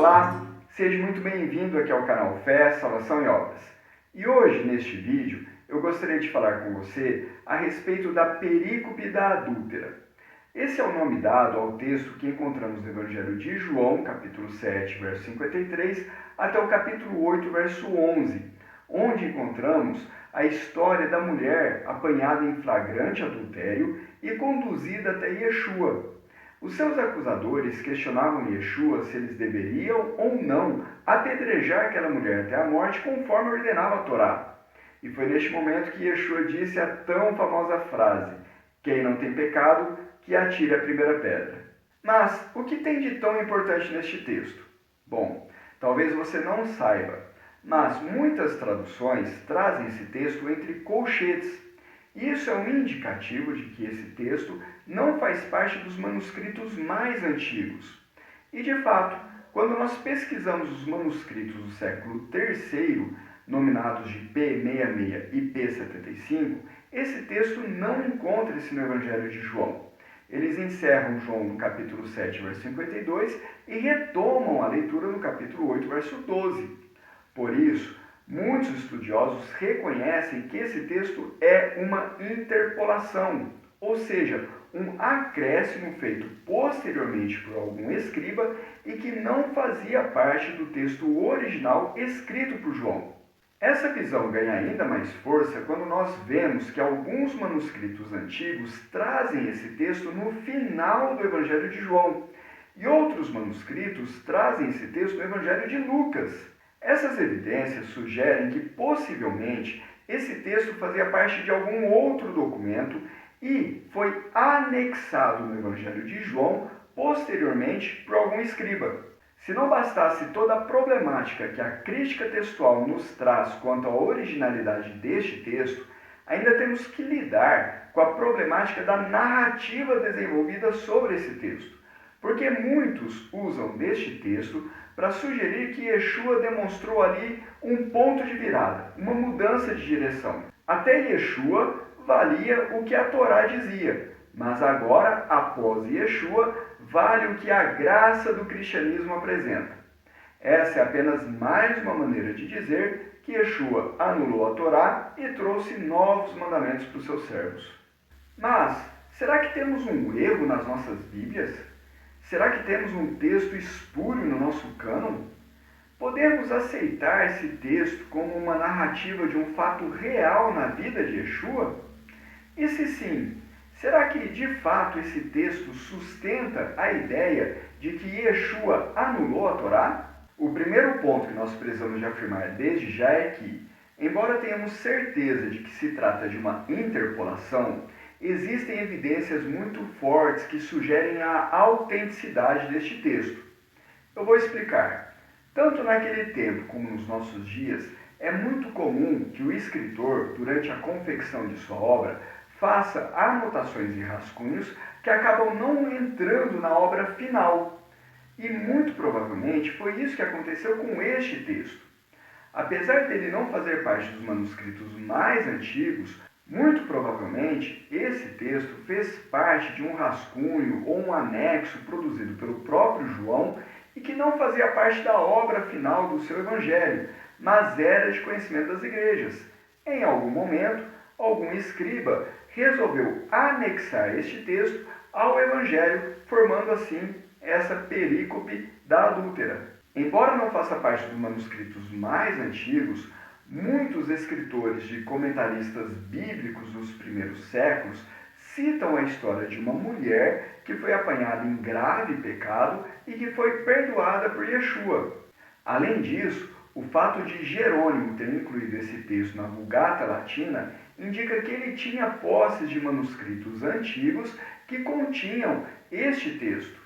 Olá, seja muito bem-vindo aqui ao canal Fé, Salvação e Obras. E hoje, neste vídeo, eu gostaria de falar com você a respeito da perícope da adúltera. Esse é o nome dado ao texto que encontramos no Evangelho de João, capítulo 7, verso 53, até o capítulo 8, verso 11, onde encontramos a história da mulher apanhada em flagrante adultério e conduzida até Yeshua. Os seus acusadores questionavam Yeshua se eles deveriam ou não apedrejar aquela mulher até a morte, conforme ordenava a Torá. E foi neste momento que Yeshua disse a tão famosa frase: quem não tem pecado, que atire a primeira pedra. Mas o que tem de tão importante neste texto? Bom, talvez você não saiba, mas muitas traduções trazem esse texto entre colchetes. Isso é um indicativo de que esse texto não faz parte dos manuscritos mais antigos. E, de fato, quando nós pesquisamos os manuscritos do século III, nominados de P66 e P75, esse texto não encontra-se no Evangelho de João. Eles encerram João no capítulo 7, verso 52 e retomam a leitura no capítulo 8, verso 12. Por isso, muitos estudiosos reconhecem que esse texto é uma interpolação, ou seja, um acréscimo feito posteriormente por algum escriba e que não fazia parte do texto original escrito por João. Essa visão ganha ainda mais força quando nós vemos que alguns manuscritos antigos trazem esse texto no final do Evangelho de João e outros manuscritos trazem esse texto no Evangelho de Lucas. Essas evidências sugerem que, possivelmente, esse texto fazia parte de algum outro documento e foi anexado no Evangelho de João posteriormente por algum escriba. Se não bastasse toda a problemática que a crítica textual nos traz quanto à originalidade deste texto, ainda temos que lidar com a problemática da narrativa desenvolvida sobre esse texto, porque muitos usam deste texto para sugerir que Yeshua demonstrou ali um ponto de virada, uma mudança de direção. Até Yeshua valia o que a Torá dizia, mas agora, após Yeshua, vale o que a graça do cristianismo apresenta. Essa é apenas mais uma maneira de dizer que Yeshua anulou a Torá e trouxe novos mandamentos para os seus servos. Mas, será que temos um erro nas nossas Bíblias? Será que temos um texto espúrio no nosso cânon? Podemos aceitar esse texto como uma narrativa de um fato real na vida de Yeshua? E se sim, será que de fato esse texto sustenta a ideia de que Yeshua anulou a Torá? O primeiro ponto que nós precisamos de afirmar desde já é que, embora tenhamos certeza de que se trata de uma interpolação, existem evidências muito fortes que sugerem a autenticidade deste texto. Eu vou explicar. Tanto naquele tempo como nos nossos dias, é muito comum que o escritor, durante a confecção de sua obra, faça anotações e rascunhos que acabam não entrando na obra final. E muito provavelmente foi isso que aconteceu com este texto. Apesar dele não fazer parte dos manuscritos mais antigos, muito provavelmente esse texto fez parte de um rascunho ou um anexo produzido pelo próprio João e que não fazia parte da obra final do seu evangelho, mas era de conhecimento das igrejas. Em algum momento, algum escriba resolveu anexar este texto ao evangelho, formando assim essa perícope da adúltera. Embora não faça parte dos manuscritos mais antigos, muitos escritores e comentaristas bíblicos dos primeiros séculos citam a história de uma mulher que foi apanhada em grave pecado e que foi perdoada por Yeshua. Além disso, o fato de Jerônimo ter incluído esse texto na Vulgata Latina indica que ele tinha posses de manuscritos antigos que continham este texto.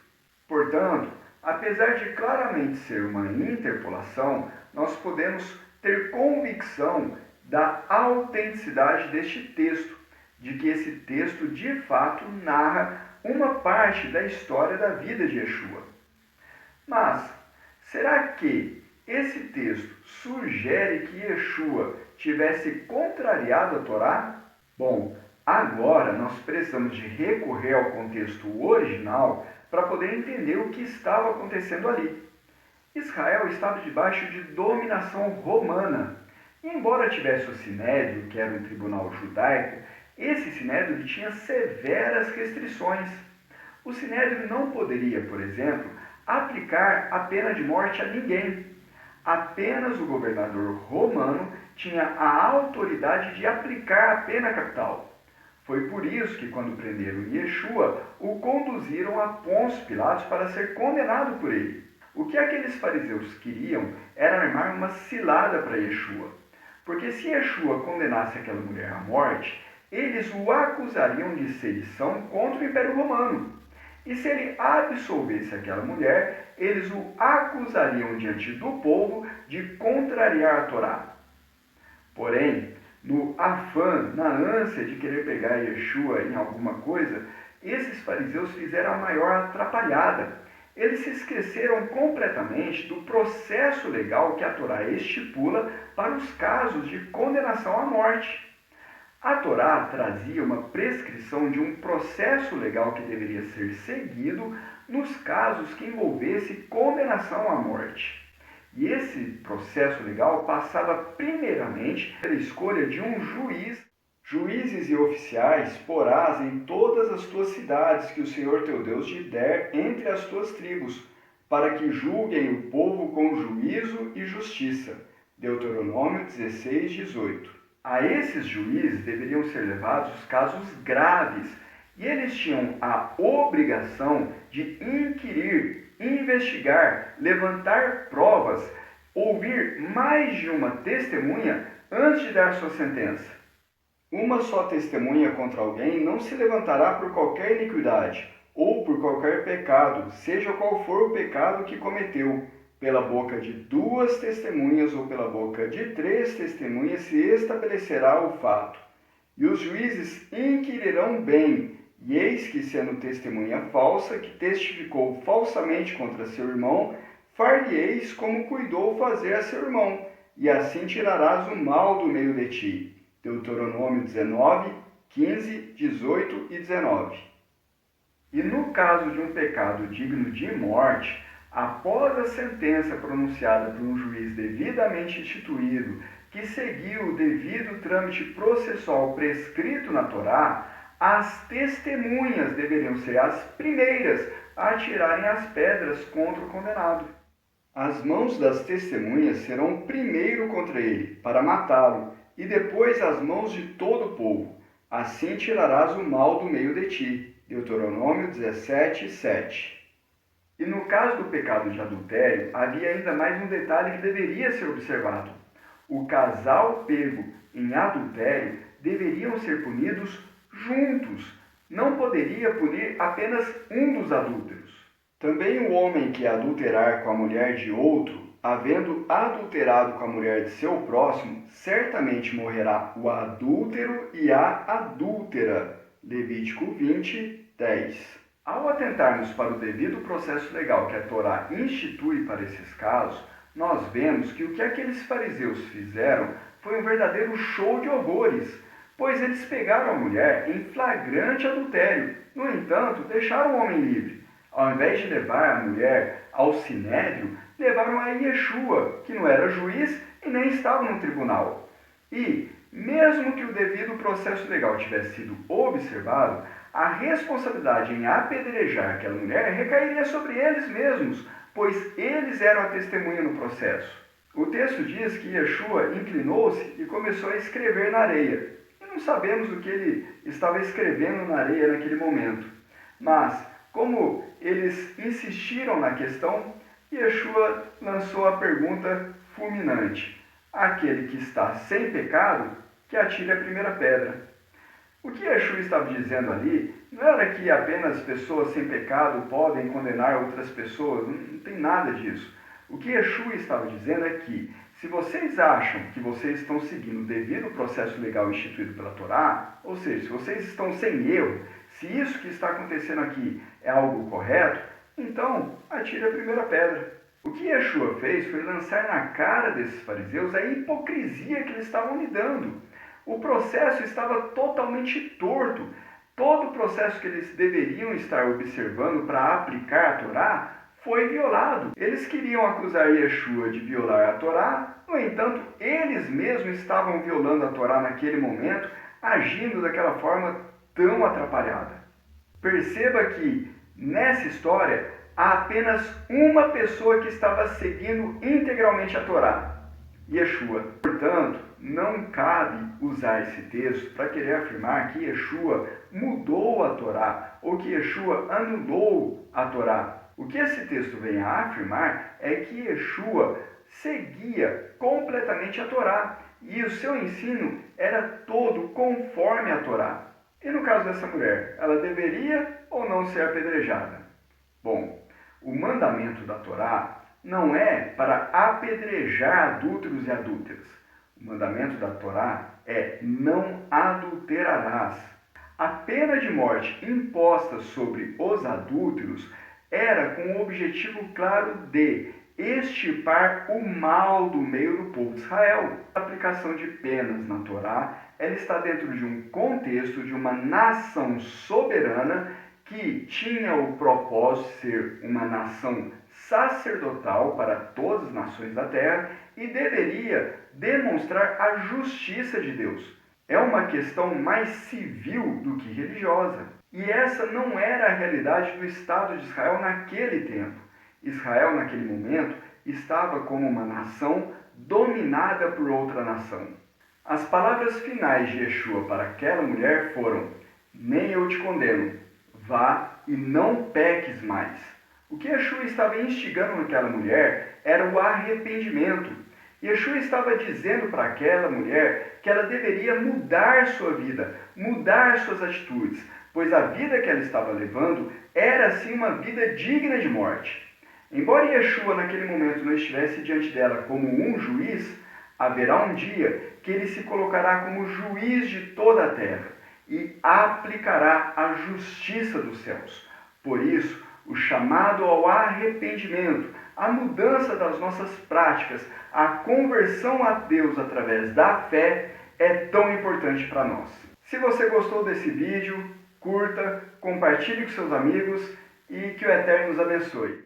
Portanto, apesar de claramente ser uma interpolação, nós podemos ter convicção da autenticidade deste texto, de que esse texto de fato narra uma parte da história da vida de Yeshua. Mas, será que esse texto sugere que Yeshua tivesse contrariado a Torá? Bom, agora nós precisamos de recorrer ao contexto original para poder entender o que estava acontecendo ali. Israel estava debaixo de dominação romana. E embora tivesse o Sinédrio, que era um tribunal judaico, esse Sinédrio tinha severas restrições. O Sinédrio não poderia, por exemplo, aplicar a pena de morte a ninguém. Apenas o governador romano tinha a autoridade de aplicar a pena capital. Foi por isso que, quando prenderam Yeshua, o conduziram a Pôncio Pilatos para ser condenado por ele. O que aqueles fariseus queriam era armar uma cilada para Yeshua, porque se Yeshua condenasse aquela mulher à morte, eles o acusariam de sedição contra o Império Romano. E se ele absolvesse aquela mulher, eles o acusariam diante do povo de contrariar a Torá. Porém, no afã, na ânsia de querer pegar Yeshua em alguma coisa, esses fariseus fizeram a maior atrapalhada. Eles se esqueceram completamente do processo legal que a Torá estipula para os casos de condenação à morte. A Torá trazia uma prescrição de um processo legal que deveria ser seguido nos casos que envolvesse condenação à morte. E esse processo legal passava primeiramente pela escolha de um juiz. Juízes e oficiais porás em todas as tuas cidades que o Senhor teu Deus te der entre as tuas tribos, para que julguem o povo com juízo e justiça. Deuteronômio 16, 18. A esses juízes deveriam ser levados os casos graves, e eles tinham a obrigação de inquirir, investigar, levantar provas, ouvir mais de uma testemunha antes de dar sua sentença. Uma só testemunha contra alguém não se levantará por qualquer iniquidade ou por qualquer pecado, seja qual for o pecado que cometeu. Pela boca de 2 testemunhas ou pela boca de 3 testemunhas se estabelecerá o fato. E os juízes inquirirão bem, e eis que, sendo testemunha falsa, que testificou falsamente contra seu irmão, far-lhe-eis como cuidou fazer a seu irmão, e assim tirarás o mal do meio de ti. Deuteronômio 19, 15, 18 e 19. E no caso de um pecado digno de morte, após a sentença pronunciada por um juiz devidamente instituído, que seguiu o devido trâmite processual prescrito na Torá, as testemunhas deveriam ser as primeiras a atirarem as pedras contra o condenado. As mãos das testemunhas serão primeiro contra ele, para matá-lo, e depois as mãos de todo o povo. Assim tirarás o mal do meio de ti. Deuteronômio 17, 7. E no caso do pecado de adultério, havia ainda mais um detalhe que deveria ser observado. O casal pego em adultério deveriam ser punidos juntos. Não poderia punir apenas um dos adúlteros. Também o homem que adulterar com a mulher de outro, havendo adulterado com a mulher de seu próximo, certamente morrerá o adúltero e a adúltera. Levítico 20, 10. Ao atentarmos para o devido processo legal que a Torá institui para esses casos, nós vemos que o que aqueles fariseus fizeram foi um verdadeiro show de horrores, pois eles pegaram a mulher em flagrante adultério. No entanto, deixaram o homem livre. Ao invés de levar a mulher ao sinédrio, levaram a Yeshua, que não era juiz e nem estava no tribunal. E, mesmo que o devido processo legal tivesse sido observado, a responsabilidade em apedrejar aquela mulher recairia sobre eles mesmos, pois eles eram a testemunha no processo. O texto diz que Yeshua inclinou-se e começou a escrever na areia. E não sabemos o que ele estava escrevendo na areia naquele momento. Mas, como eles insistiram na questão, Yeshua lançou a pergunta fulminante: aquele que está sem pecado, que atire a primeira pedra. O que Yeshua estava dizendo ali não era que apenas pessoas sem pecado podem condenar outras pessoas, não tem nada disso. O que Yeshua estava dizendo é que, se vocês acham que vocês estão seguindo o devido processo legal instituído pela Torá, ou seja, se vocês estão sem erro, se isso que está acontecendo aqui é algo correto, então atire a primeira pedra. O que Yeshua fez foi lançar na cara desses fariseus a hipocrisia que eles estavam lidando. O processo estava totalmente torto. Todo o processo que eles deveriam estar observando para aplicar a Torá foi violado. Eles queriam acusar Yeshua de violar a Torá, no entanto, eles mesmos estavam violando a Torá naquele momento, agindo daquela forma tão atrapalhada. Perceba que, nessa história, há apenas uma pessoa que estava seguindo integralmente a Torá, Yeshua. Portanto, não cabe usar esse texto para querer afirmar que Yeshua mudou a Torá ou que Yeshua anulou a Torá. O que esse texto vem a afirmar é que Yeshua seguia completamente a Torá e o seu ensino era todo conforme a Torá. E no caso dessa mulher, ela deveria ou não ser apedrejada? Bom, o mandamento da Torá não é para apedrejar adúlteros e adúlteras. O mandamento da Torá é: não adulterarás. A pena de morte imposta sobre os adúlteros era com o objetivo claro de extirpar o mal do meio do povo de Israel. A aplicação de penas na Torá, ela está dentro de um contexto de uma nação soberana que tinha o propósito de ser uma nação sacerdotal para todas as nações da terra e deveria demonstrar a justiça de Deus. É uma questão mais civil do que religiosa. E essa não era a realidade do Estado de Israel naquele tempo. Israel, naquele momento, estava como uma nação dominada por outra nação. As palavras finais de Yeshua para aquela mulher foram: nem eu te condeno, vá e não peques mais. O que Yeshua estava instigando naquela mulher era o arrependimento. Yeshua estava dizendo para aquela mulher que ela deveria mudar sua vida, mudar suas atitudes, pois a vida que ela estava levando era sim uma vida digna de morte. Embora Yeshua naquele momento não estivesse diante dela como um juiz, haverá um dia que ele se colocará como juiz de toda a terra e aplicará a justiça dos céus. Por isso, o chamado ao arrependimento, a mudança das nossas práticas, a conversão a Deus através da fé é tão importante para nós. Se você gostou desse vídeo, curta, compartilhe com seus amigos e que o Eterno nos abençoe.